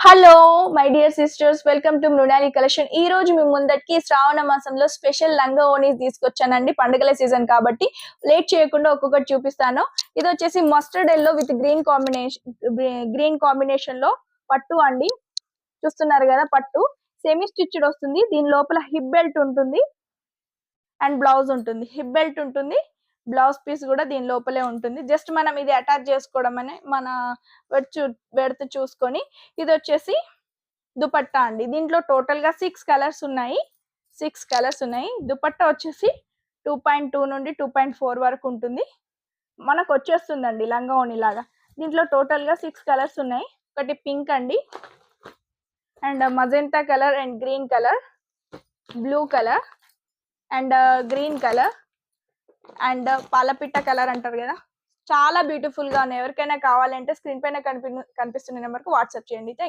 Hello my dear sisters, welcome to Mrinali collection. ఈ రోజు మీ ముందటికి శ్రావణ మాసంలో స్పెషల్ లంగా ఓనీస్ తీసుకొచ్చానండి. పండుగల సీజన్ కాబట్టి లేట్ చేయకుండా ఒక్కొక్కటి చూపిస్తాను. ఇది వచ్చేసి mustard yellow with green combination లో పట్టు అండి. చూస్తున్నారు కదా, పట్టు సెమీ స్టిచ్డ్ వస్తుంది. దీని లోపల హిప్ బెల్ట్ ఉంటుంది అండ్ బ్లౌజ్ ఉంటుంది. హిప్ బెల్ట్ ఉంటుంది, బ్లౌజ్ పీస్ కూడా దీని లోపలే ఉంటుంది. జస్ట్ మనం ఇది అటాచ్ చేసుకోవడం అనే మన వెడత చూసుకొని. ఇది వచ్చేసి దుపట్టా అండి. దీంట్లో టోటల్ గా 6 కలర్స్ ఉన్నాయి. దుపట్టా వచ్చేసి 2.2 నుండి 2.4 వరకు ఉంటుంది. మనకు వచ్చేస్తుందండి లంగా ఓణి లాగా. దీంట్లో టోటల్ గా 6 కలర్స్ ఉన్నాయి. ఒకటి పింక్ అండి, and magenta colour, and green colour, blue colour, and green colour, and పాలపిట్ట కలర్ అంటారు కదా. చాలా బ్యూటిఫుల్ గా ఉన్నాయి. ఎవరికైనా కావాలంటే స్క్రీన్ పైన కనిపిస్తున్న నెంబర్ కు వాట్సాప్ చేయండి.